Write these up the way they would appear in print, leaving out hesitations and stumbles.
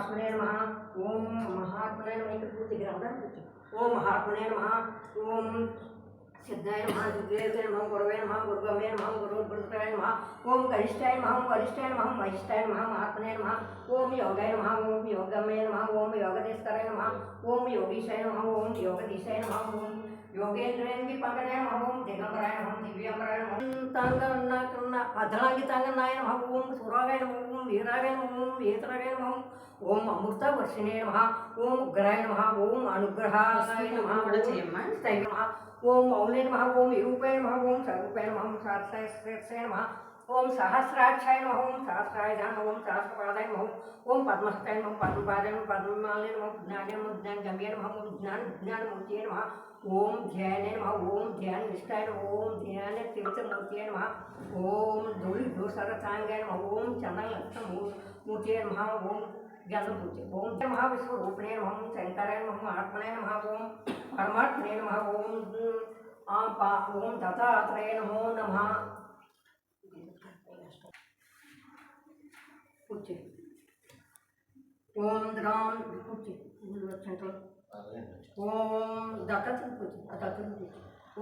महात्मने नमः ओम महात्मने नमः पूर्ति ग्रहण ओम महात्मने नमः ओम सिद्धाय नमः सिद्धेश्वराय नमः गुरवे नमः गुरुगम्ये नमः गुरुर्बृहस्पतये नमः ओम गरिष्ठाय नमः वरिष्ठाय नमः महिष्ठाय नमः महात्मने नमः ओम योगाय नमः ओम योगम्ये नमः ओम योगदेशकाय नमः ओम योगीशाय नमः ओम योगदीशाय नमः ओम योगेन्द्रेन्द्र पंकजाय नमः ओम दिगंबराय नमः दिव्यांबराय नमः तांगन्ना अधलांगी तांगन्नाय नमः ओम सुरागाय नमः ओम वीरागाय नमः ओम वेतरागाय नमः ओम अमृत वर्षिणे नमः ओम उग्राय नमः ओम अनुग्रहाय नमः ओम मौले नमः ओम विरूपाय नमः ओम स्वरूपाय नमः ओम सहस्राय नमः ओम सहस्राक्षाय नमः ओम सहस्राय नमः ओम सहस्रपादाय नमः ओम पद्महस्ताय नमः पद्मपादाय नमः पद्ममाले नमः ज्ञानाय नमः ज्ञानगम्ये नमः ओम ज्ञानमूर्तये नमः ओम ध्यानाय नमः ओम ध्याननिष्ठाय नमः ओम ध्यानतीर्थमूर्तये नमः ओम धूलिधूसरसांगाय नमः ओम चंदनलक्षमूर्तये नमः ओम ज्ञानमूर्तये ओम महाविश्वरूपिणे नमः ओम शंकराय नमः आत्मने नमः ओम परमात्मने नमः ओम दत्तात्रेय नमो नमः ओम द्राम ओम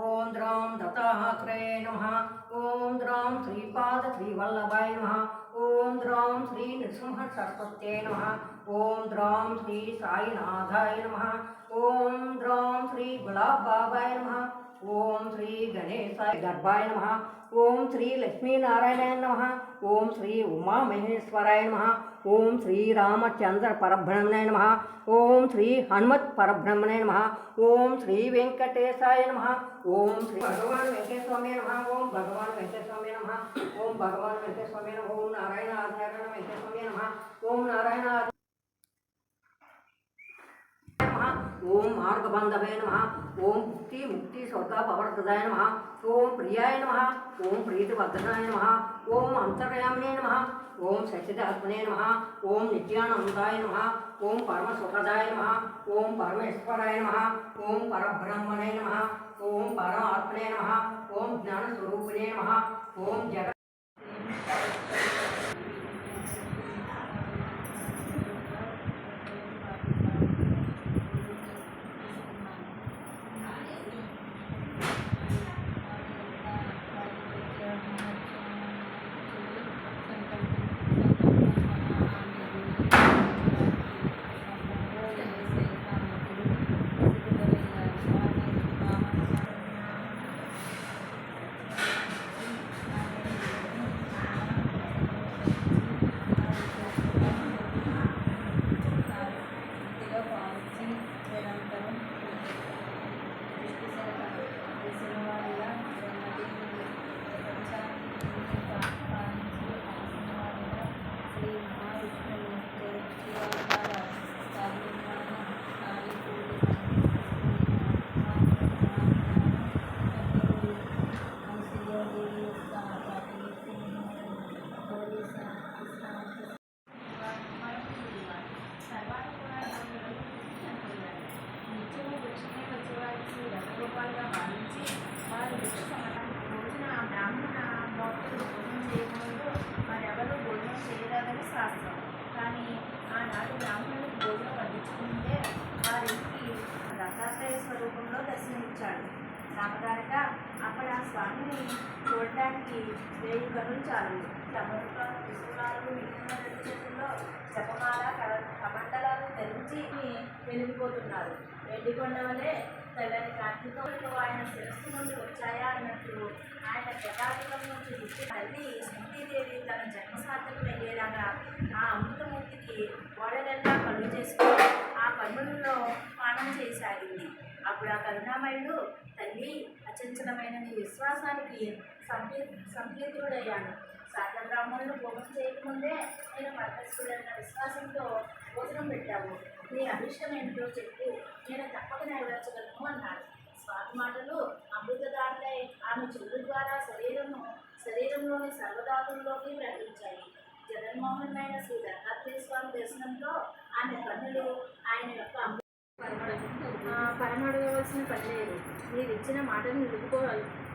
ओम द्राम दत्तात्रेय नमः ओम द्राम श्रीपाद श्रीवल्लभाय नमः ओम द्राम श्री नृसिंह सरस्वत्यै नमः ओम द्राम श्री साईनाथाय नमः ओम द्राम श्री गुलाब बाबाय नमः ओम श्री गणेशाय गर्भाय नमः ओम श्री लक्ष्मी नारायणाय नमः ओम श्री उमा महेश्वराय नमः ओम श्री रामचंद्र परब्रह्मणे नमः ओम श्री हनुमत परब्रह्मणे नमः ओम श्री वेंकटेशाय नमः ओम श्री भगवान वेंकटेश्वराय नमः ओम भगवान वेंकटेश्वराय नमः ओम भगवान वेंकटेश्वराय नमः ओम नारायण आधारण वेंकटेश्वराय नमः ओम नारायण ओम मार्गबंधवे नमः ओम मुक्ति स्वर्गपवर्तदाय नमः ओम प्रियाय नमः ओम प्रीतिवर्धनाय नमः ओम अंतर्यामिने नमः ओम सच्चिदात्मने नमः ओम नित्यानंदाय नमः ओम परमसुखदाय नमः ओम परमेश्वराय नमः ओम परब्रह्मणे नमः ओम परमात्मने नमः ओम ज्ञानस्वरूपिणे नमः ओम जगत् శాస్త్రం కానీ ఆనాడు బ్రాహ్మణులకు భోజనం వడ్డించుకుంటే వారికి దత్తాత్రేయ స్వరూపంలో దర్శనమిచ్చాడు. నామధారగా అక్కడ స్వామిని చూడడానికి 1000 కనులు చాలు. తమరుగా విశ్వనాథుడు మిగిలిన 2 చేతుల్లో జపమాల కమండలాలు ధరించి వెలిగిపోతున్నారు. వెండికొండ వలె తెల్లని కాంతితో ఆయన శిరస్సు నుండి వచ్చాయా అన్నట్టు ఆయన జటాజులం నుంచి దిష్టి తల్లి శక్తిదేవి తన జన్మసార్థకులయ్యేలాగా ఆ అమృతమూర్తికి గోడలెల్లా కళ్ళు చేసుకుని ఆ కన్నులలో పానం చేయసాగింది. అప్పుడు ఆ కరుణామయుడు తల్లి అచంచలమైన నీ విశ్వాసానికి సంప్రీతుడయ్యాను. సాధ బ్రాహ్మణులు భోగం చేయకముందే నేను పరమేశ్వరుడన్న విశ్వాసంతో భోజనం పెట్టావు. నీ అభిష్టం ఏంటో చెప్పు, నేను తప్పక నెరవేర్చగలను అన్నాడు. స్వామి మాటలు అమృతదారులై ఆమె చెవుల ద్వారా శరీరంలోని సర్వధాతుల్లోకి ప్రవహించాయి. జగన్మోహనమైన శ్రీ దత్తాత్రేయ స్వామి దర్శనంతో ఆమె కన్నులు ఆయన యొక్క పరమడవలసిన పని లేదు. నీవిచ్చిన మాటను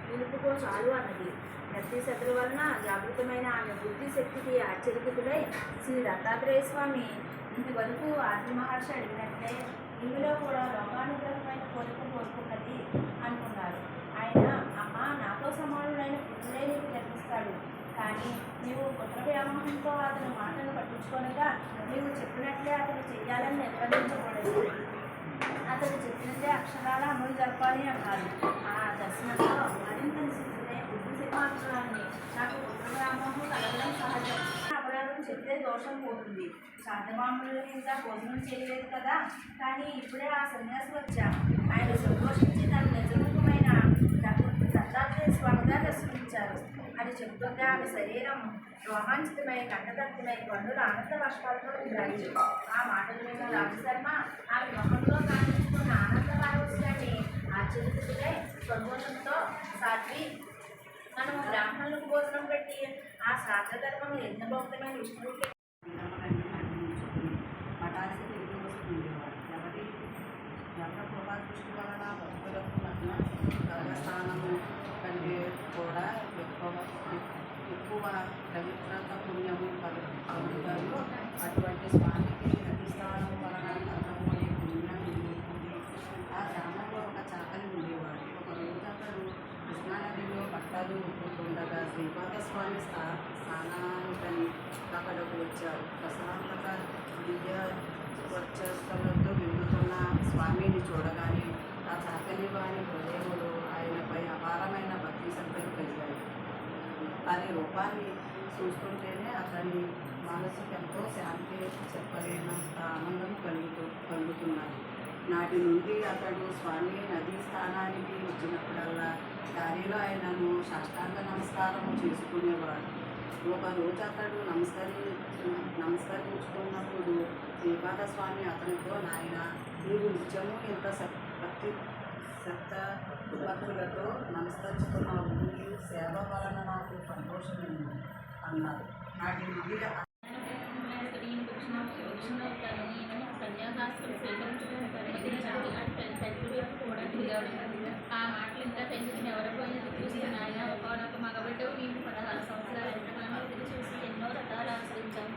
నిలుపుకో చాలు అన్నది. ప్రతి శత్రు వలన జాగృతమైన ఆమె బుద్ధి శక్తికి ఆశ్చర్యకులై శ్రీ దత్తాత్రేయ స్వామి ఇందువరకు ఆది మహర్షి అడిగినట్లే ఇందులో కూడా లోకానుగ్రహమైన కోరిక కోరుకున్నది అనుకున్నారు. ఆయన అమ్మ నాతో సమానుడైన పుత్రుడే నీకు జన్మిస్తాడు, కానీ నీవు పుత్ర వ్యామోహంతో అతని మాటను పట్టించుకోనగా నీవు చెప్పినట్లే అతను చెయ్యాలని నిర్బంధించకూడదు, అతను చెప్పినట్లే అక్షరాల అమలు జరపాలి అన్నారు. ఆ దర్శనంలో మరింత నిశ్చితులై బుద్ధి సింహాక్షరాన్ని నాకు పుత్ర వ్యామోహం కలగడం సహజం, అపరాధం చెప్తే దోషం పోతుంది, శాంతమాములు ఇంకా భోజనం చేయలేదు కదా, కానీ ఇప్పుడే ఆ సన్యాసి వచ్చా. ఆయన సంతోషించి తన నిజరూపమైన దత్తాత్రేయ స్వామిగా దర్శనమిచ్చారు. అది చెబుతుంటే ఆమె శరీరం రోమాంచితమై కంటదత్తమై కన్నుల ఆనంద వర్షాలతో నిండాయి. ఆ మాటలు విన్న రాజశర్మ ఆమె ముఖంలో కానిస్తున్న ఆనంద పారవస్యాన్ని ఆశ్చర్యతుడై సంతోషంతో సాధ్వి మనము బ్రాహ్మణులకు భోజనం పెట్టి ఆ శ్రాద్ధ ధర్మం ఎంత భక్తమైన విష్ణువుకి పటాసి తిరిగి వస్తుండేవాడు. ఎవరి కృపాదృష్టి వలన భక్తులకు గర్భస్థానము కంటే కూడా ఎక్కువ పవిత్రత పుణ్యము కలుగుతాయో అటువంటి స్వామికి నదిస్థానం వలన కలగబోయే పుణ్యం ఉంది. ఆ గ్రామంలో ఒక చాకలి ఉండేవాడు. ఒక రోజు అతడు కృష్ణానదిలో బట్టలు ఉప్పుతుండగా శ్రీపాదస్వామి స్నానానికని అక్కడకు వచ్చారు. ప్రశాంతత దివ్య వర్చస్సులతో విందుతున్న స్వామిని చూడగానే ఆ చాకలి వారి హృదయములో ఆయనపై అపారమైన భక్తి శ్రద్ధలు కలిగాయి. వారి రూపాన్ని చూస్తుంటేనే అతని మనసుకు ఎంతో శాంతి చెప్పలేనంత ఆనందం కలుగుతున్నది. నాటి నుండి అతడు స్వామి నదీ స్థానానికి వచ్చినప్పుడల్లా దారిలో ఆయనను సాష్టాంగ నమస్కారం చేసుకునేవాడు. ఒక రోజు అతడు నమస్కరించుకున్నప్పుడు శ్రీపాదస్వామి అతనితో, నాయన, నీవు నిత్యము ఇంత భక్తి భక్తులతో నమస్కరించుకున్నావు, నీ సేవ వలన నాకు సంతోషమైంది అన్నారు. నాటి నుండి ఆ మాటలు ఇంకా తెలుసుకుని ఎవరిపోయినా చూస్తున్నాయన ఒకనొక మగబిడ్డవు మేము 16 సంవత్సరాలు ఎంతగానో ఎదురు చూసి ఎన్నో రథాలు ఆశ్రయించాము.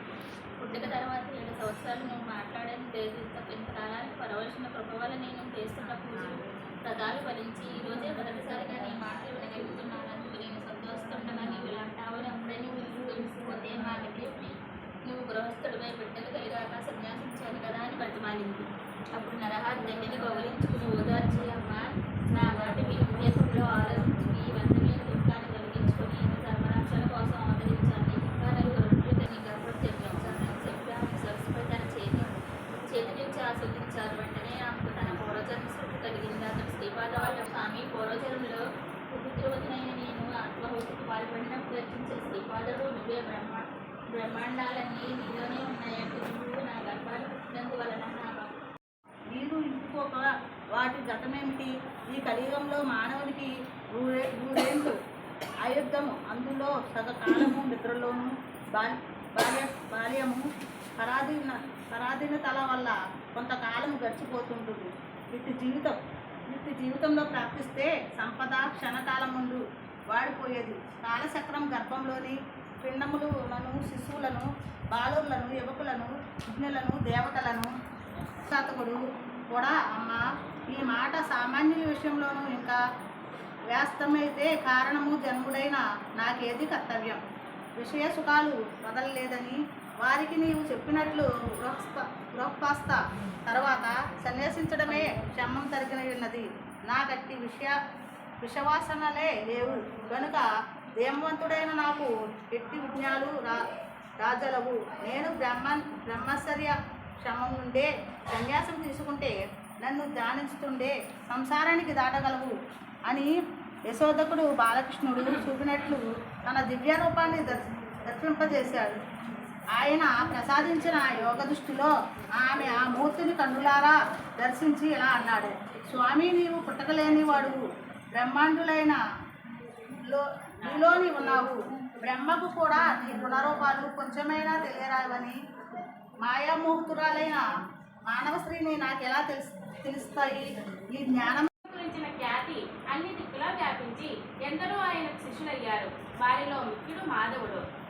పుట్టుక తర్వాత 7 సంవత్సరాలు నువ్వు మాట్లాడని లేదు. ఇంతకాలానికి పరవలసిన కృప వల్ల నేను చేస్తున్న పూజలు రథాలు ఫలించి ఈరోజే మొదటిసారిగా నీ మాటలు వినగలుగుతున్నాను. అందుకు నేను సంతోషిస్తుండగా నీవు ఇలాంటావని అప్పుడే నువ్వు ఇల్లు తెలిసిపోతే మాకి నువ్వు గృహస్థుడిపై బిడ్డలు కలిగాక సన్యాసించాను కదా అని బతిమాలింది. అప్పుడు నరహారి దగ్గర గౌరవించుకుని ఓదార్చి, అమ్మ, నా మాట మీ ఉద్దేశంలో ఆలోచించి ఈ వందమైన దుఃఖాన్ని కలిగించుకొని ధర్మరక్షణ కోసం ఆదరించాను. ఇంకా 4 రొట్టెలు నీ గర్భం తెప్పించాను చెప్పి ఆమె సరస్సుపై తన చేతి నుంచి ఆస్వాదించారు. వెంటనే ఆమెకు తన పూర్వజన్మ స్మృతి కలిగింది. అతను శ్రీపాద వాళ్ళ స్వామి, పూర్వజన్మలో పుత్రవతినైన నేను ఆత్మహోతికి పాల్పడినప్పుడు రచించే శ్రీపాదుడు నువ్వే బ్రహ్మాండాలన్నీ నీలోనే ఉన్నాయంటే నువ్వు నా గర్భాలు పుట్టినందువలన నీరు ఇంపుకోక వాటి గతమేమిటి? ఈ కలియుగంలో మానవునికి ఊరేందు ఆయుద్ధము, అందులో సగకాలము నిద్రలోను బాల్యము పరాధీనతల వల్ల కొంతకాలం గడిచిపోతుంటుంది. ఇటు జీవితంలో ప్రాప్తిస్తే సంపద క్షణకాలం ముందు వాడిపోయేది. కాలచక్రం గర్భంలోని పిండములను, శిశువులను, బాలుర్లను, యువకులను, విజ్ఞులను, దేవతలను శాతకుడు కూడా, అమ్మ, ఈ మాట సామాన్యుల విషయంలోనూ ఇంకా వ్యాస్తమైతే కారణము జన్ముడైన నాకేది కర్తవ్యం? విషయ సుఖాలు వదలలేదని వారికి నీవు చెప్పినట్లు గృహస్థ తర్వాత సన్యాసించడమే క్షమం తరిగిన ఉన్నది. నా గట్టి విషవాసనలే లేవు కనుక దేమవంతుడైన నాకు ఎట్టి విజ్ఞాలు రాజలవు. నేను బ్రహ్మచర్య క్షమం నుండే సన్యాసం తీసుకుంటే నన్ను ధ్యానిస్తుండే సంసారానికి దాటగలవు అని యశోదకుడు బాలకృష్ణుడు చూపినట్లు తన దివ్య రూపాన్ని దర్శింపజేశాడు. ఆయన ప్రసాదించిన యోగ దృష్టిలో ఆమె ఆ మూర్తిని కన్నులారా దర్శించి ఇలా అన్నాడు, స్వామి, నీవు పుట్టకలేని వాడువు, బ్రహ్మాండులైన నీలోని ఉన్నావు. బ్రహ్మకు కూడా నీ గుణరూపాలు కొంచెమైనా తెలియరావని మాయామోహతురాలైన మానవ స్త్రీని నాకెలా తెలుస్తాయి? ఈ జ్ఞానం గురించిన ఖ్యాతి అన్ని దిక్కులా వ్యాపించి ఎందరో ఆయనకు శిష్యులయ్యారు. వారిలో ముఖ్యుడు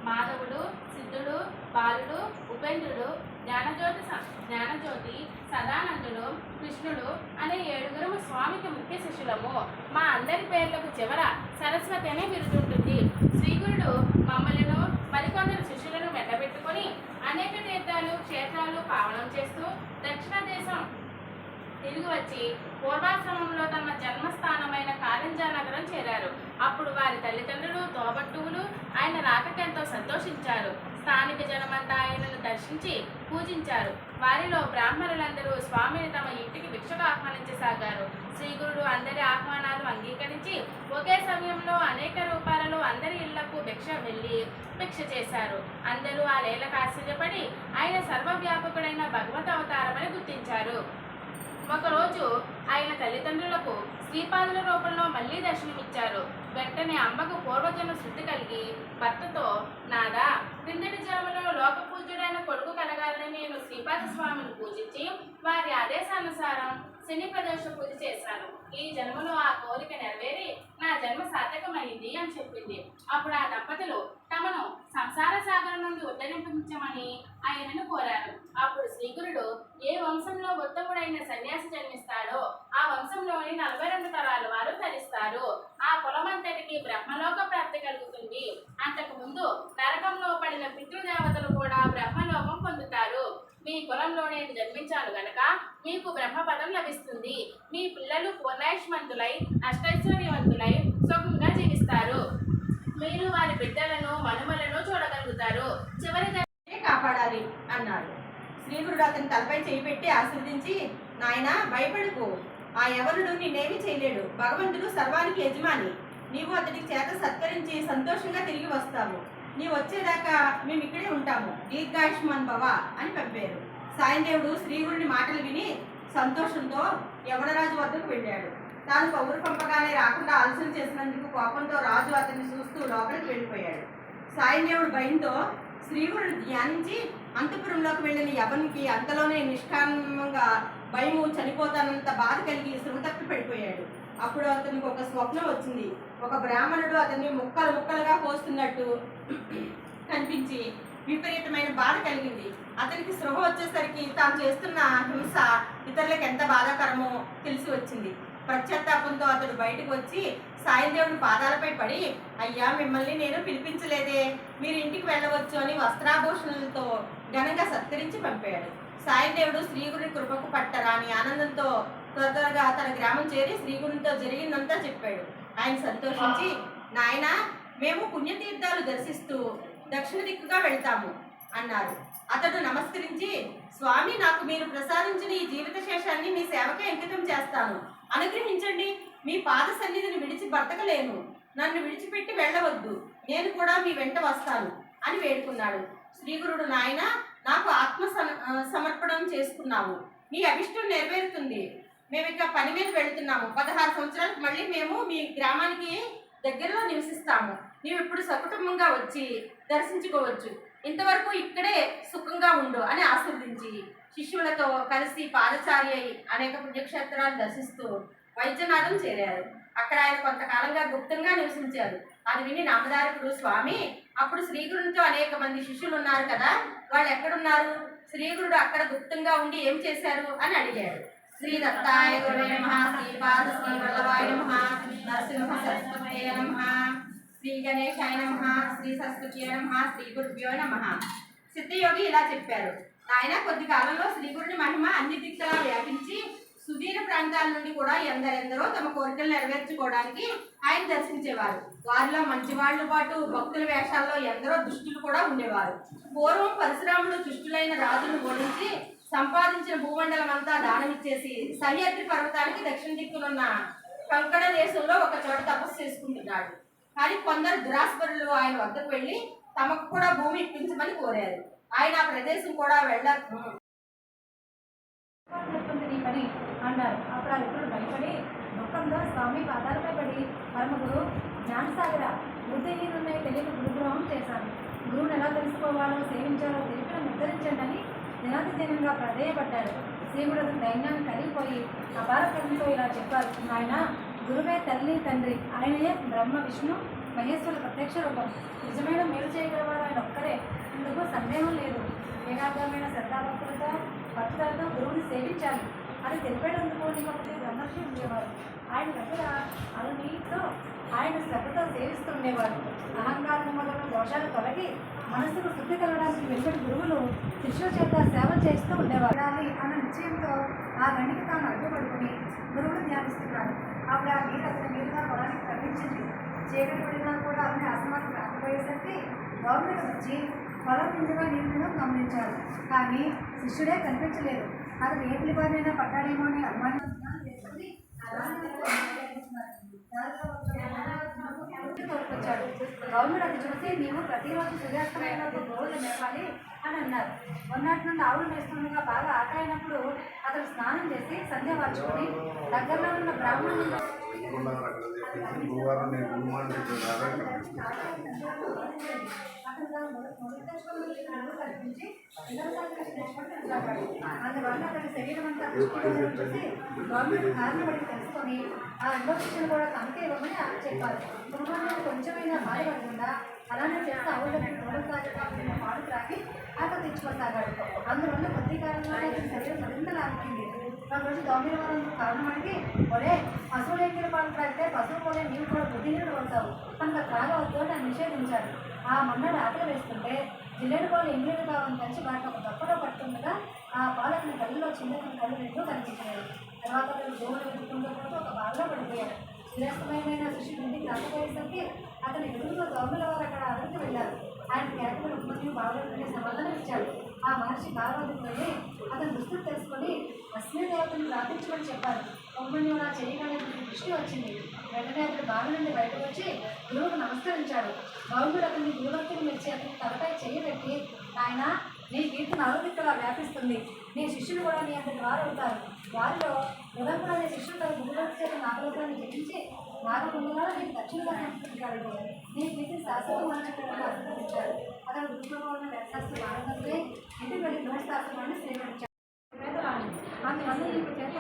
మాధవుడు. సిద్ధుడు, బాలుడు, ఉపేంద్రుడు, జ్ఞానజ్యోతి, సదానందుడు, కృష్ణుడు అనే 7గురు స్వామికి ముఖ్య శిష్యులము. మా అందరి పేర్లకు చివర సరస్వతి అనే బిరుదుంటుంది. శ్రీగురుడు మమ్మలను మరికొందరు శిష్యులను వెంటబెట్టుకొని అనేక తీర్థాలు, క్షేత్రాలు పావనం చేస్తూ దక్షిణ దేశం తిరిగి వచ్చి పూర్వాశ్రమంలో తమ జన్మస్థానమైన కారింజా నగరం చేరారు. అప్పుడు వారి తల్లిదండ్రులు, తోబట్టువులు ఆయన రాకకెంతో సంతోషించారు. స్థానిక జనమంతా ఆయనను దర్శించి పూజించారు. వారిలో బ్రాహ్మణులందరూ స్వామిని తమ ఇంటికి భిక్షకు ఆహ్వానించసాగారు. శ్రీగురుడు అందరి ఆహ్వానాలు అంగీకరించి ఒకే సమయంలో అనేక రూపాలలో అందరి ఇళ్లకు భిక్ష చేశారు. అందరూ ఆ లీలకు ఆశ్చర్యపడి ఆయన సర్వవ్యాపకుడైన భగవత్ అవతారమని గుర్తించారు. ఒకరోజు ఆయన తల్లిదండ్రులకు శ్రీపాదుల రూపంలో మళ్లీ దర్శనమిచ్చారు. వెంటనే అమ్మకు పూర్వజన్మ శుద్ధి కలిగి భర్తతో, నాదా, క్రిందటి జన్మలో లోకపూజ్యుడైన కొడుకు కలగాలని నేను శ్రీపాద స్వామిని పూజించి వారి ఆదేశానుసారం శని ప్రదోష పూజ చేశాను. ఈ జన్మలో ఆ కోరిక నెరవేరి నా జన్మ సార్థకమైంది అని చెప్పింది. అప్పుడు ఆ దంపతులు తమను సంసార సాగరం నుండి ఉద్ధరించమని ఆయనను కోరారు. అప్పుడు శ్రీగురుడు ఏ వంశంలో ఉత్తముడైన సన్యాసి జన్మిస్తాడో ఆ వంశంలోని 42 తరాల వారు ధరిస్తారు. ఆ కులమంతటికి బ్రహ్మలోక ప్రాప్తి కలుగుతుంది. అంతకు ముందు నరకంలో పడిన పితృదేవతలు కూడా బ్రహ్మలోకం పొందుతారు. మీ కులంలో నేను జన్మించాను గనక మీకు బ్రహ్మపదం లభిస్తుంది. మీ పిల్లలు పూర్ణాయుష్మంతులై అష్టైశ్వర్యవంతులై సుఖంగా జీవిస్తారు. మీరు వారి బిడ్డలను మనుమలను చూడగలుగుతారు. చివరి కాపాడాలి అన్నాడు. శ్రీగురుడు అతని తలపై చేయి పెట్టి ఆశీర్వదించి, నాయనా భయపడుకు, ఆ యవనుడు నిన్నేమీ చేయలేడు. భగవంతుడు సర్వానికి యజమాని. నీవు అతడికి చేత సత్కరించి సంతోషంగా తిరిగి వస్తావు. నీవు వచ్చేదాకా మేము ఇక్కడే ఉంటాము. దీర్ఘాయుష్మాన్ భవ అని పంపారు. సాయందేవుడు శ్రీగురుని మాటలు విని సంతోషంతో యవనరాజు వద్దకు వెళ్ళాడు. తాను కబురు పంపగానే రాకుండా ఆలస్యం చేసినందుకు కోపంతో రాజు అతన్ని చూస్తూ లోపలికి వెళ్ళిపోయాడు. సాయందేవుడు భయంతో శ్రీగురుని ధ్యానించి అంతఃపురంలోకి వెళ్ళిన యవనికి అంతలోనే నిష్కామంగా భయము, చనిపోతానంత బాధ కలిగి శ్రమ తప్పి పడిపోయాడు. అప్పుడు అతనికి ఒక స్వప్నం వచ్చింది. ఒక బ్రాహ్మణుడు అతన్ని ముక్కలు ముక్కలుగా కోస్తున్నట్టు కనిపించి విపరీతమైన బాధ కలిగింది. అతనికి స్పృహ వచ్చేసరికి తాను చేస్తున్న హింస ఇతరులకు ఎంత బాధాకరమో తెలిసి వచ్చింది. పశ్చాత్తాపంతో అతడు బయటకు వచ్చి సాయందేవుని పాదాలపై పడి, అయ్యా, మిమ్మల్ని నేను పిలిపించలేదే, మీరు ఇంటికి వెళ్ళవచ్చు అని వస్త్రాభూషణలతో ఘనంగా సత్కరించి పంపాడు. సాయందేవుడు శ్రీగురుని కృపకు పట్టరాని ఆనందంతో త్వరగా తన గ్రామం చేరి శ్రీగురునితో జరిగిందంతా చెప్పాడు. ఆయన సంతోషించి, నాయనా, మేము పుణ్యతీర్థాలు దర్శిస్తూ దక్షిణ దిక్కుగా వెళ్తాము అన్నారు. అతడు నమస్కరించి, స్వామి, నాకు మీరు ప్రసాదించిన ఈ జీవిత శేషాన్ని మీ సేవకే అంకితం చేస్తాను. అనుగ్రహించండి. మీ పాద సన్నిధిని విడిచి బ్రతకలేను. నన్ను విడిచిపెట్టి వెళ్ళవద్దు. నేను కూడా మీ వెంట వస్తాను అని వేడుకున్నాడు. శ్రీగురుడు, నాయన, నాకు ఆత్మ సమర్పణం చేసుకున్నావు. మీ అభిష్టం నెరవేరుతుంది. మేము ఇక పని మీద వెళ్తున్నాము. 16 సంవత్సరాలకు మళ్ళీ మేము మీ గ్రామానికి దగ్గరలో నివసిస్తాము. నీవు ఇప్పుడు సకుటుంబంగా వచ్చి దర్శించుకోవచ్చు. ఇంతవరకు ఇక్కడే సుఖంగా ఉండు అని ఆశీర్వదించి శిష్యులతో కలిసి పాదచారి అయి అనేక పుణ్యక్షేత్రాలు దర్శిస్తూ వైద్యనాథం చేరారు. అక్కడ ఆయన కొంతకాలంగా గుప్తంగా నివసించారు. అది విని నామధారకుడు, స్వామి, అప్పుడు శ్రీగురునితో అనేక మంది శిష్యులు ఉన్నారు కదా, వాళ్ళు ఎక్కడున్నారు? శ్రీగురుడు అక్కడ గుప్తంగా ఉండి ఏం చేశారు అని అడిగాడు. శ్రీ దత్తాయ గురవే నమః, శ్రీపాద శ్రీ వల్లభాయ నమః, నరసింహ సరస్వతయే నమః, శ్రీ గణేశాయ నమః, శ్రీ సరస్వతయే నమః, శ్రీ గురుభ్యో నమః. సిద్ధయోగి ఇలా చెప్పారు. ఆయన కొద్ది కాలంలో శ్రీగురుని మహిమ అన్ని దిక్కులా వ్యాపించి సుదూర ప్రాంతాల నుండి కూడా ఎందరెందరో తమ కోరికలు నెరవేర్చుకోవడానికి ఆయన దర్శించేవారు. వారిలో మంచివాళ్లు పాటు భక్తుల వేషాల్లో ఎందరో దుష్టులు కూడా ఉండేవారు. పూర్వం పరశురాముడు దుష్టులైన రాజును ఓడించి సంపాదించిన భూమండలం అంతా దానమిచ్చేసి సహ్యాద్రి పర్వతానికి దక్షిణ దిక్కునున్న కంకణ దేశంలో ఒక చోట తపస్సు చేసుకుంటున్నాడు. కానీ కొందరు దురాస్పరులు ఆయన వద్దకు వెళ్ళి తమకు కూడా భూమి ఇప్పించమని కోరారు. ఆయన ఆ ప్రదేశం కూడా పని అన్నారు. అప్పుడు ఆ వ్యక్తులు భయపడి దుఃఖంతో స్వామి పాదాలపై పడి, పరమగురు జ్ఞానసాగర, బుద్ధిహీనున్నాయి తెలియక గురుద్రోహం చేశాను. గురువును ఎలా తెలుసుకోవాలో సేవించాలో తెలిపిన ముద్రించండి అని దినాతిదినంగా ప్రాధేయపడ్డాడు. శ్రీగుడు దైన్యాన్ని కలిగిపోయి అపార కృతంతో ఇలా చెప్పారు. ఆయన గురువే తల్లి తండ్రి, ఆయనయే బ్రహ్మ విష్ణు మహేశ్వరుల ప్రత్యక్ష రూపం. నిజమైన మేలు చేయగలవారు ఆయన ఒక్కరే, ఇందుకు సందేహం లేదు. ఏకాగ్రమైన శ్రద్ధాభక్తులతో భక్తులతో గురువుని సేవించాలి అది తెలిపేందుకు నీకొకటి బ్రహ్మర్షి ఉండేవారు. ఆయన దగ్గర అరుణితో ఆయన శ్రద్ధతో సేవిస్తుండేవారు. అహంకారం మొదలైన దోషాలు తొలగి మనసుకు శుద్ధి కలగడానికి వెలుపటి గురువులు శిష్యుల చేత సేవ చేస్తూ ఉండేవారు. అన్న నిశ్చయంతో ఆ గండికి తాను అడ్డుపడుకుని గురువును ధ్యానిస్తున్నాడు. అప్పుడు ఆ నీరు అతని మీదుగా పొలానికి కనిపించింది. చీకటి పడినా కూడా అతని ఆసనానికి రాకపోయేసరికి గవర్నమెంట్ వచ్చి పొలం నిండుగా నీరును గమనించాడు. కానీ శిష్యుడే కనిపించలేదు. అతను ఏ పిలిపారినైనా పడ్డాడేమో అని అనుమానం చేసుకుని తోడుకొచ్చాడు. గవర్నమెంట్ అది చూసి నీవు ప్రతిరోజు సూర్యాస్తమయంలో రోజులు మేపాలి అని అన్నారు. మొన్నటి నుండి ఆవులు మేస్తుండగా బాగా ఆకలినప్పుడు అతను స్నానం చేసి సంధ్య వార్చుకొని దగ్గరలో ఉన్న బ్రాహ్మణుని అందువల్ల అతని శరీరం అంతా చూసి గవర్నమెంట్ కారణపడి తెలుసుకొని ఆ అనుభవించిన కూడా తమకే ఇవ్వమని చెప్పారు. కుటుంబాన్ని కొంచెమైనా బాధపడకుండా అలానే చేస్తే ఆవులకి తోడసాగిన పాలు త్రాగి అతను తెచ్చుకోసాగాడు. అందువల్ల కొద్ది కాలంలోనే అతని శరీరం మరింత లాభించింది. ఒక రోజు దోమిరవరం కారణమడిగి ఒరే పశువులు ఎక్కిన పాలు త్రాగితే పశువు పోలే నీవు కూడా బుద్ధిహీనుడు అవుతావు కనుక త్రాగవద్దు అని నిషేధించాడు. ఆ మొన్నడు ఆకలి వేస్తుంటే జిల్లెడు పాలు ఎంగిలి కావాలని కలిసి వాటిని ఒక తప్పలో పట్టుండగా ఆ పాలు అతని కళ్ళలో చిన్న కళ్ళు రెండూ కనిపించాయి. తర్వాత అతను గోవులు గుర్తుండకపోతే ఒక బావిలో పడిపోయాడు. సూర్యాస్తమయమైన శిష్యుడు ఇంటికి రాకపోయేసరికి అతని ఎదురులో దోమల వారు అక్కడ అదరికి వెళ్ళారు. ఆయన కేకలు ఉత్పత్తి బావులకి సమాధానం ఇచ్చాడు. ఆ మహర్షి బాలవదికి వెళ్ళి అతని దుస్తులు తెలుసుకొని లక్ష్మీదేవతను ప్రార్థించమని చెప్పారు. ఉమ్మని అలా చేయగలిగిన దృష్టి వచ్చింది. వెంటనే అతడు బావి నుండి బయటకు వచ్చి గురువుకు నమస్కరించాడు. గౌరుడు అతన్ని గురుభక్తిని మెచ్చి అతని తలపై చెయ్యి పెట్టి ఆయన నీ కీర్తి నలుదిక్కలా వ్యాపిస్తుంది. నీ శిష్యులు కూడా నీ అంతటి వారు అవుతారు. వారిలో ఉదంకుడు అనే శిష్యుడు తన గురుభక్తి చేత నాగలోకాన్ని జపించి నాగకుండగా నీకు దక్షిణగా సంస్కరించాడు. నీ కీర్తి శాస్త్రం మంచిగా ఆస్వాదించాడు. అతను గురుకులంలో ఉన్న వ్యవసాయ ఆనందంతో ఇంటికి వెళ్ళి గృహశాస్త్రాన్ని సేవించాడు. అందువల్ల నీకు చేత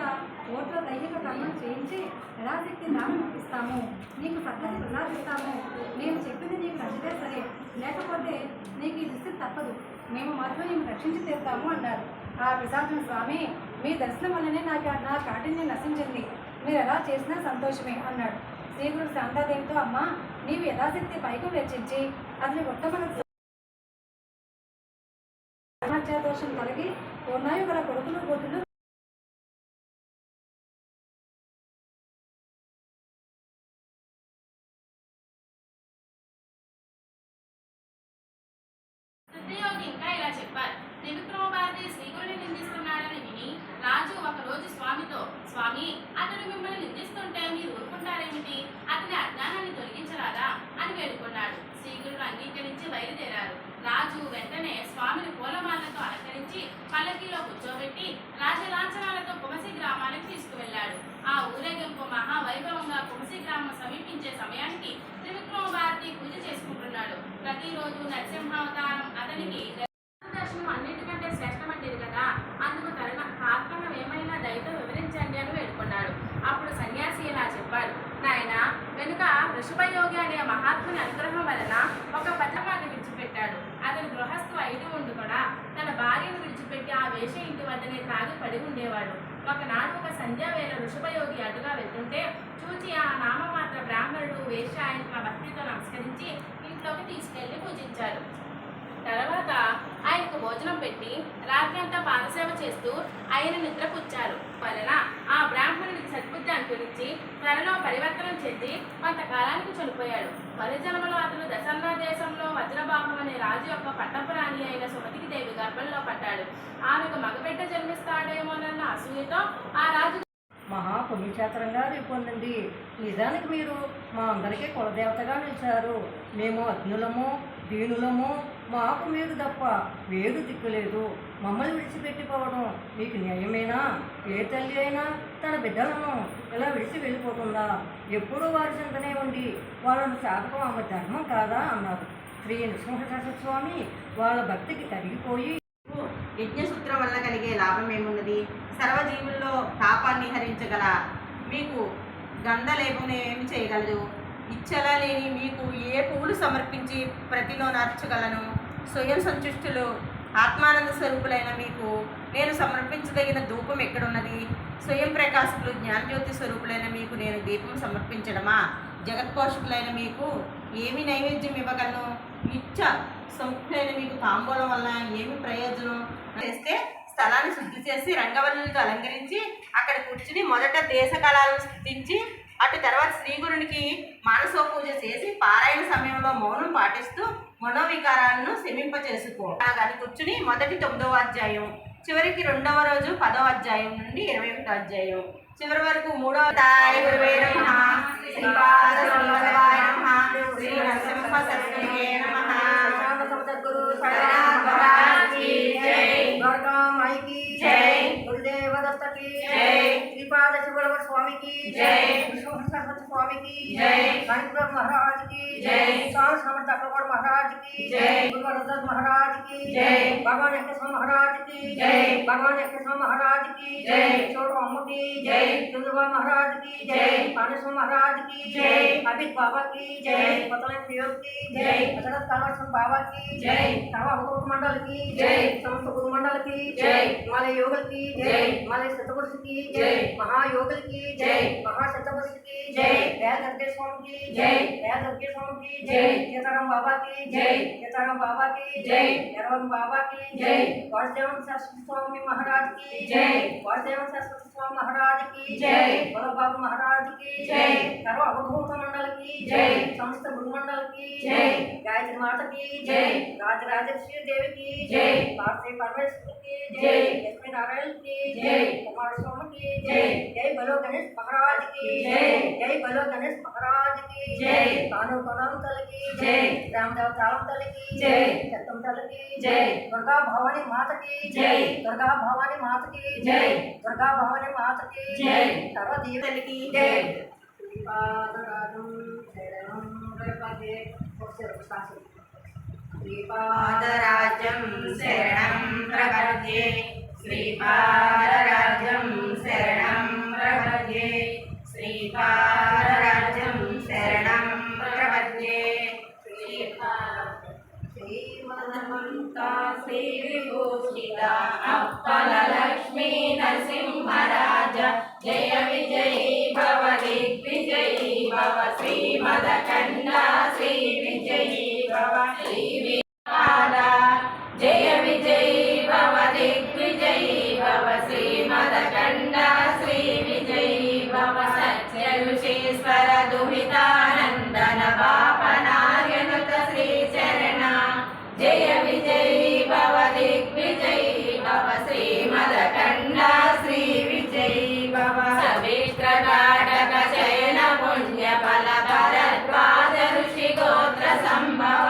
ఓట్లో దైహిక కర్మం చేయించి యథాశక్తి దానం ఇస్తాము, నీకు సత్యత ప్రసాదిస్తాము. మేము చెప్పింది నీకు నచ్చితే సరే, లేకపోతే నీకు ఈ దుస్థితి తప్పదు. మేము మాత్రం మేము రక్షించి తీరుతాము అన్నారు. ఆ ప్రసాదం స్వామి మీ దర్శనం వల్లనే నా కాటిని నశించింది. మీరు ఎలా చేసినా సంతోషమే అన్నాడు. శ్రీగురు శాంతాదేవితో అమ్మ నీవు యథాశక్తి పైకి వెచ్చించి అతని ఉత్తమ దోషం కలిగి ఉన్నాయి గల కొడుకులు బొద్దులు సిద్ధయోగి ఇంకా ఇలా చెప్పారు. త్రివిక్రమభారతి శ్రీగురుని నిందిస్తున్నాడని విని రాజు ఒకరోజు స్వామితో, స్వామి అతడు మిమ్మల్ని నిందిస్తుంటే మీరు ఊరుకుంటారేమిటి? అతని అజ్ఞానాన్ని తొలగించరాదా అని వేడుకున్నాడు. శ్రీగురుడు అంగీకరించి బయలుదేరారు. రాజు వెంటనే స్వామిని పూలమాలతో అలంకరించి పల్లకీలో కూర్చోబెట్టి రాజలాంఛనాలతో కుమసి గ్రామానికి తీసుకువెళ్లాడు. ఆ ఊరేగింపు మహావైభవంగా కుమసి గ్రామం సమీపించే సమయానికి త్రివిక్రమభారతి పూజ చేసుకుంటున్నాడు. ప్రతిరోజు నరసింహావతారం అతనికి దర్శనం అన్నిటికంటే శ్రేష్టమంటిది కదా, అందుకు కారణం ఏమైనా దయతో వివరించండి అని వేడుకున్నాడు. అప్పుడు సన్యాసి ఇలా చెప్పాడు. నాయన వెనుక వృషభయోగి అనే మహాత్ముని అనుగ్రహం వలన ఒక పథకాన్ని విడిచిపెట్టాడు. అతని గృహస్థు 5 ఉండి కూడా తన భార్యను విడిచిపెట్టి ఆ వేష ఇంటి వద్దనే తాగి పడి ఉండేవాడు. ఒకనాడు ఒక సంధ్యావేళ వృషభయోగి అటుగా వెళ్తుంటే చూచి ఆ నామమాత్ర బ్రాహ్మణుడు వేష ఆయన తన భక్తితో నమస్కరించి ఇంట్లోకి తీసుకెళ్లి పూజించారు. తర్వాత ఆయనకు భోజనం పెట్టి రాత్రి అంతా పాదసేవ చేస్తూ ఆయన నిద్రపుచ్చారు. వలన ఆ బ్రాహ్మణుడికి సద్బుద్ధి అనుకరించి త్వరలో పరివర్తనం చెంది కొంతకాలానికి చనిపోయాడు. పరిజన్మలో అతను దశరథ దేశంలో వజ్రబాహు అనే రాజు యొక్క పట్టపురాణి అయిన సుమతికి దేవి గర్భంలో పడ్డాడు. ఆమెకు మగబిడ్డ జన్మిస్తాడేమోనన్న అసూయతో ఆ రాజు మహాపుణ్యక్షేత్రంగా రూపొందింది. నిజానికి మీరు మా అందరికీ కులదేవతగా నిలిచారు. మేము అజ్ఞులము దీనులము, మాకు మీరు తప్ప వేరు దిక్కులేదు. మమ్మల్ని విడిచిపెట్టిపోవడం మీకు న్యాయమేనా? ఏ తల్లి అయినా తన బిడ్డలను ఇలా విడిచి వెళ్ళిపోతుందా? ఎప్పుడూ వారి చింతనే ఉండి వాళ్ళను శాపకం ఆమె ధర్మం కాదా అన్నారు. శ్రీ నృసింహస్వామి వాళ్ళ భక్తికి తరిగిపోయి యజ్ఞసూత్రం వల్ల కలిగే లాభం ఏమున్నది? సర్వజీవుల్లో పాపాన్ని హరించగల మీకు గంధలేపం ఏమి చేయగలదు? ఇచ్చలా లేని మీకు ఏ పువ్వులు సమర్పించి ప్రతిలో నార్చగలను? స్వయం సంతుష్టులు ఆత్మానంద స్వరూపులైన మీకు నేను సమర్పించదగిన ధూపం ఎక్కడున్నది? స్వయం ప్రకాశకులు జ్ఞానజ్యోతి స్వరూపులైన మీకు నేను దీపం సమర్పించడమా? జగత్పోషకులైన మీకు ఏమి నైవేద్యం ఇవ్వగలను? నిత్య సముఖులైన మీకు తాంబూలం వల్ల ఏమి ప్రయోజనం చేస్తే స్థలాన్ని శుద్ధి చేసి రంగవల్లులతో అలంకరించి అక్కడ కూర్చుని మొదట దేశకాలను స్థుతించి అటు తర్వాత శ్రీగురునికి మానసో పూజ చేసి పారాయణ సమయంలో మౌనం పాటిస్తూ మనోవికారాలను శమింపచేసుకో. అలాగని కూర్చుని మొదటి 9వ అధ్యాయం చివరికి 2వ రోజు 10వ అధ్యాయం నుండి 21వ అధ్యాయం చివరి వరకు 3వ గురువే నమః, శ్రీపాద శ్రీవల్లభాయ నమః, శ్రీ నరసింహ సరస్వతే నమః. సద్గురు మహారాజ్ की जय, द्वारका माई की जय, गुरुदेव दत्त की जय, श्रीपाद शिवलवर स्वामी की जय, सरस्वती स्वामी की जय, कानपुर महाराज की जय, स्वामी समर्थ अकबर महाराज की जय, गुरुवरदत्त महाराज की जय, भगवान कृष्ण महाराज की जय, भगवान कृष्ण महाराज की जय, छोटो अम्मू की जय, दुर्गा महाराज की जय, पानेश्वर महाराज की जय, अमित बाबा की जय, पतले प्रियोग की जय, हजरत कालसन बाबा की जय, सर्व भगवत मंडल की जय, समस्त गुरु मंडल की जय, मालय योगल की जय, मालय सतपुरुष की जय, महायोगल की जय, महासतपुरुष की जय, दया दर्गे स्वामी की जय, दया दर्गे स्वामी की जय, केताराम बाबा की जय, केताराम बाबा की जय, केरवन बाबा की जय, वासुदेव सरस्वती स्वामी महाराज की जय, वासुदेव सरस्वती स्वामी महाराज की जय, बलभ बाबू महाराज की जय, सर्व भगवत मंडल की जय, समस्त गुरु मंडल की जय, गायत्री माता की जय, राजराजेश्वरी देवी की जय, भारती परमेश्वर की जय, लक्ष्मी नारायण की जय, कुमार स्वामी की जय, जय बोलो गणेश महाराज की जय, जय बोलो गणेश महाराज की जय, कानू कोनाम तल की जय, रामदेव तालम तल की जय, सत्यम तल की जय, दुर्गा भवानी माता की जय, दुर्गा भवानी माता की जय, दुर्गा भवानी माता की जय, सर्व देवतल की जय. श्रीपादराजं शरणं प्रपद्ये श्रीपादराजं शरणं प्रपद्ये, श्रीपादराजं शरणं प्रपद्ये, श्रीपादराजं शरणं प्रपद्ये. श्रीमन्मन्ता श्रीविभूषिता अप्पलक्ष्मी नरसिंहराज जय विजयी भव दिग्विजयी भव श्रीमदकण्डा श्रीविजयी भव श्रीविपादा जय विजयी भव दिग्विजयी भव श्रीमदकण्डा श्रीविजयी भव सत्य ऋषीश्वर दुहितानन्दन पापनार्यनुत श्रीचरण जय विजयी भव दिग्विजयी भव श्रीमदकण्डा श्रीविजयी भव सवित्रकाटक शयन पुण्यफल भरद्वाज ऋषिगोत्र सम्भव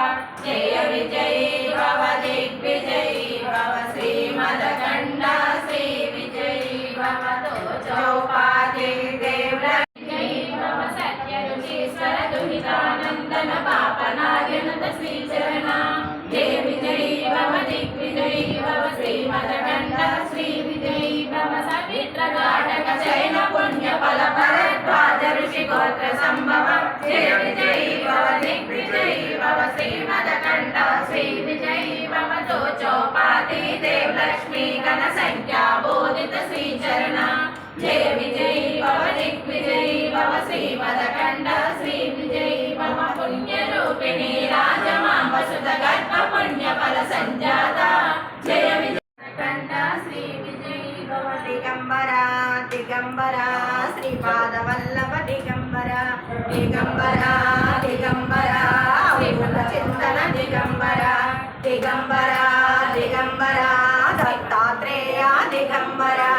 जय विजयी भव दिग्विजयी भव श्रीमदकण्डा श्रीविजयी भव चौपाति देवजयी भव सत्य ऋषीश्वर दुहितानन्दन पापनार्यनुत श्रीचरण जय विजयी भव दिग्विजयी भव श्रीमदकण्डा श्रीविजयी भव सवित्रकाटक शयन पुण्यफल भरद्वाज ऋषिगोत्र सम्भव जय विजयी भव दिग्विजयी भव श्रीमदकण्डा श्रीविजयी भव चौपाति देवलक्ष्मी गण संख्या बोधित श्रीचरण जय विजयी भव दिग्विजयी भव श्रीमदकण्डा श्रीविजयी भव पुण्यरूपिणी राजमां वसुधगर्भ पुण्यफल सञ्जाता जय विजयकण्डा श्रीविजयी भव दिगम्बरा दिगम्बरा श्रीपादवल्लभ दिगम्बरा दिगम्बरा दिगम्बरा चिन्तन दिगम्बरा दिगम्बरा दिगम्बरा दत्तात्रेय दिगम्बरा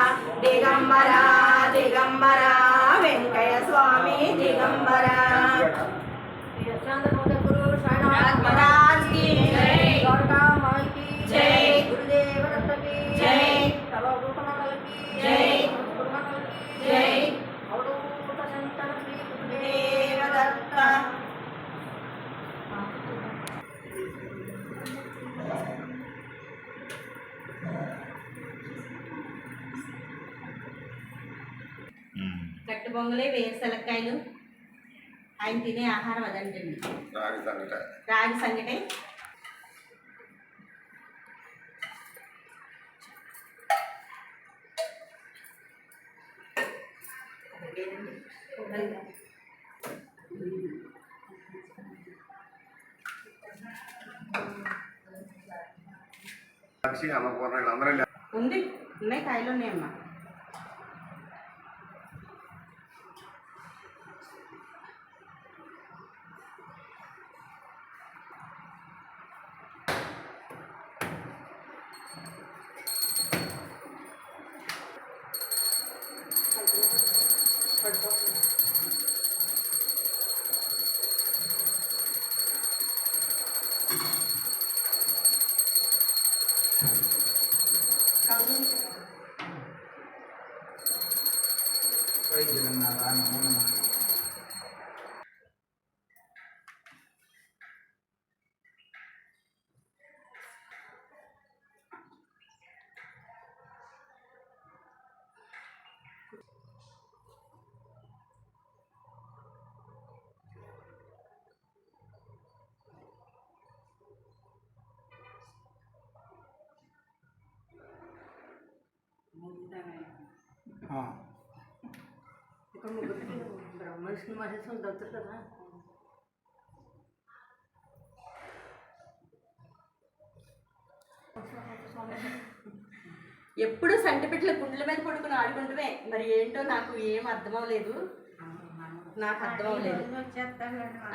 दिगम्बरा दिगम्बरा वेंकय स्वामी दिगम्बरा गुरु साईनाथ महाराज की जय, द्वारका माई की जय, गुरुदेव दत्त की जय, सर्व भूत मंडल की जय, गुरु मंडल की जय, अवधूत संतन श्री गुरुदेव देवदत्त కట్టు బొంగులే వేరుశనక్కాయలు ఆయన తినే ఆహారం అదంటండి. రాగి సంగటే అన్నపూర్ణ వీళ్ళందరూ ఉంది, ఉన్నాయి, కాయలు ఉన్నాయమ్మా. ఇక్కడ ముగ్గురికి బ్రహ్మవిష్ణు మహేశ్వరుడు దొరుకుతారు కదా. ఎప్పుడు సంటిపిట్ల గుండెల మీద పడుకుని ఆడుకుంటుమే. మరి ఏంటో నాకు ఏం అర్థమవలేదు, నాకు అర్థమవలేదు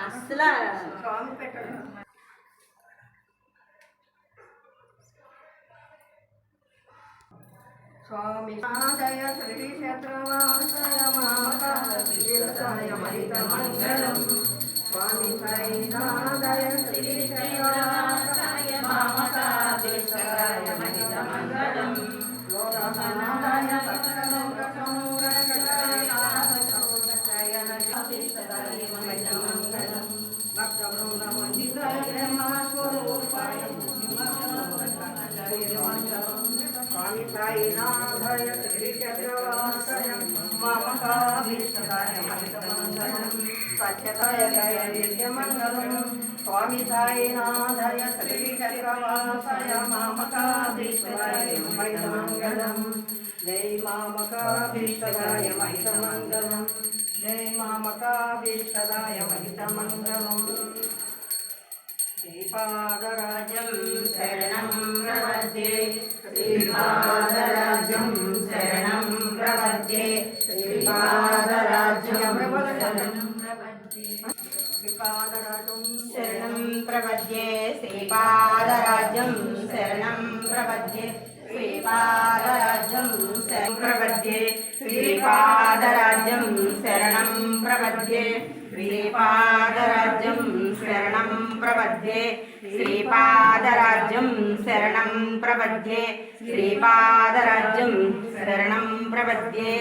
అసలు. స్వామి పెట్టాడు. స్వామి ఆదయ శ్రీ క్షేత్రవాసయ మామకాయ మంగళం. స్వామి సైనాదయ శ్రీ క్షేత్రవాసయ మామకాయ మంగళం. లోకనాదాయ మంగళం. భక్తవృందవందితాయ బ్రహ్మస్వరూపాయ స్వామి సాయినాథాయ శ్రీచక్రవాసయ మామకాభీష్టదాయ మంగళం. సత్యదాయ జయ నిత్యమంగళం. స్వామి సాయినాథాయ శ్రీచక్రవాసయ మామకాభీష్టదాయ మంగళం. జై మామకాభీష్టదాయ మంగళం. జై మామకాభీష్టదాయ మంగళం. శ్రీపాదరాజం శరణం ప్రపద్యే. శ్రీపాదరాజం శరణం ప్రపద్యే. శ్రీపాదరాజం శరణం ప్రపద్యే. శ్రీపాదరాజం శరణం ప్రపద్యే. శ్రీపాదరాజ్యం శరణం ప్రపద్యే. శ్రీపాదరాజ్యం శరణం ప్రపద్యే. శ్రీపాదరాజ్యం శరణం ప్రపద్యే. శ్రీపాదరాజ్యం శరణం ప్రపద్యే. శ్రీపాదరాజ్యం శరణం ప్రపద్యే. శ్రీపాదరాజ్యం శరణం ప్రపద్యే.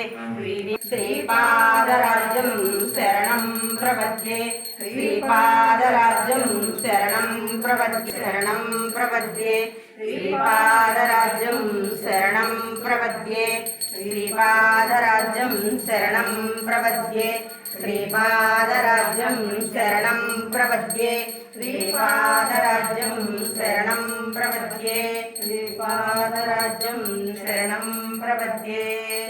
శ్రీపాదరాజ్యం శరణం ప్రపద్యే. శ్రీపాదరాజ్యం శరణం ప్రపద్యే. శరణం ప్రపద్యే. శ్రీపాదరాజ్యం శరణం ప్రపద్యే. శ్రీపాదరాజ్యం శరణం ప్రపద్యే. శ్రీపాదరాజ్యం శరణం ప్రపద్యే. శ్రీపాదరాజ్యం శరణం ప్రపద్యే. శ్రీపాదరాజ్యం శరణం ప్రపద్యే.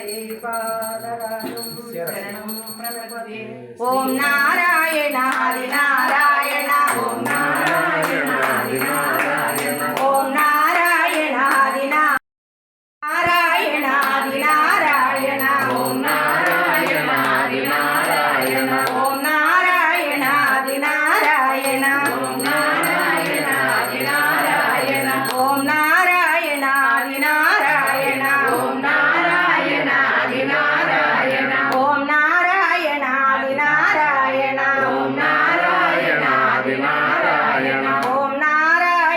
శ్రీపాదరాజ్యం శరణం ప్రపద్యే. ఓం నారాయణ హరి నారాయణ. ఓం నారాయణ హరి నారాయణ. ఓం నారాయణ హరి నారాయణ హరి నారాయణ. ఓం నారాయణ హరి నారాయణ. ఓం నారాయణ హరి నారాయణ. ఓం నారాయణ హరి నారాయణ. ఓం నారాయణ హరి నారాయణ. ఓం నారాయణ హరి నారాయణ. ఓం నారాయణ హరి నారాయణ. ఓం నారాయణ హరి నారాయణ. ఓం నారాయణ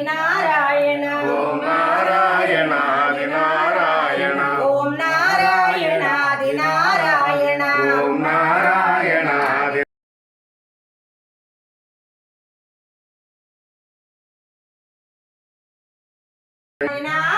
నారాయణ ఓం నారాయణాది నారాయణ ఓం నారాయణాది నారాయణ ఓం నారాయణాది నారాయణ